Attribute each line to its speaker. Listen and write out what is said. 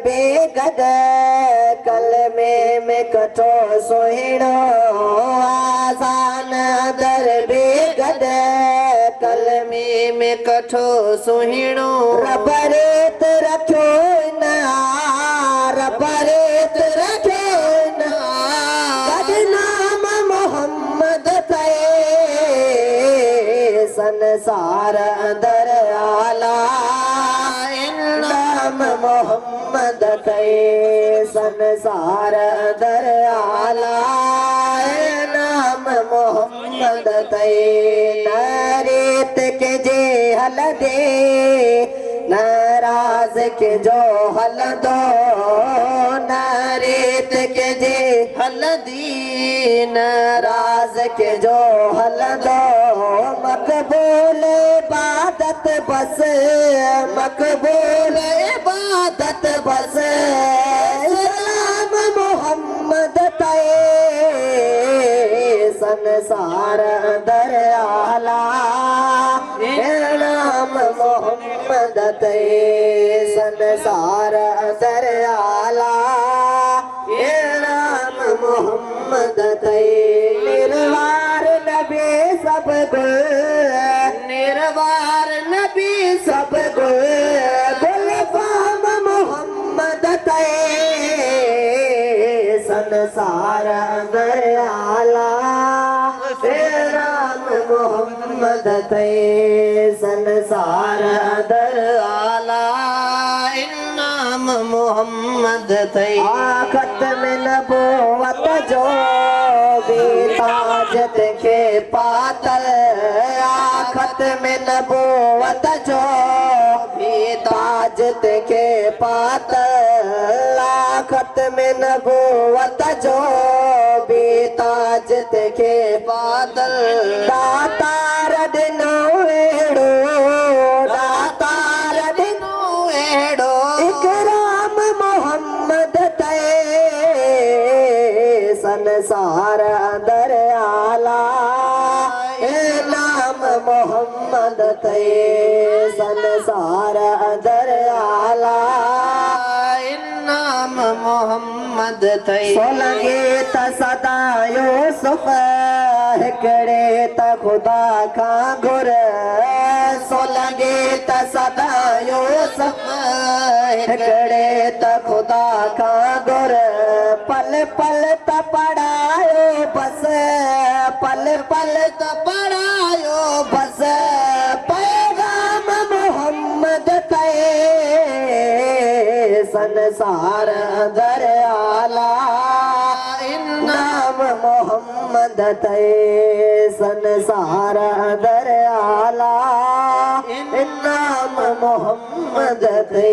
Speaker 1: बेगद कलमे में कठो सुहिणो आसान दर बेगद कलमे में कठो सुहिणो रबरेत रखो न रबरेत रखो न कद नाम मोहम्मद थे संसार अंदर आला नाम मोहम्मद थे संसार अंदर आला नाम मोहम्मद थे नरेत के जे हल दे नाराज के जो हल दो नरेत के जे हल दी नाराज के जो हल दो मकबूल इबादत बस मकबूल इबादत बस सलाम मोहम्मद ते संसार अंदर आला नाम मोहम्मद ते संसार अंदर आला नाम मोहम्मद ते निर्वार नबी सब गुल निर्वार नबी सब गुल गुलफाम मोहम्मद ते संसार अंदर आला नाम मोहम्मद ते संसार अंदर आला नाम मोहम्मद थे आखत में नबूवत जो भी ताज देखे पातल आखत में नबूवत जो भी ताज देखे पातल आखत में नबूवत जो भी ताज देखे पातल दातार दिनो एड़ो दातार दिनो एड़ो इकराम मोहम्मद ते संसार अंदर आला नाम मोहम्मद ते संसार अंदर आला नाम मोहम्मद थे सोलंगे त सदा यूसुफ हिकड़े त खुदा का गुर सोलंगे त सदा यूसुफ हिकड़े त खुदा का गुर पल पल त पढ़ायो बस पल पल त पढ़ायो बस पैगाम मोहम्मद थे संसार अंदर आला नाम मोहम्मद थे संसार अंदर आला नाम मोहम्मद थे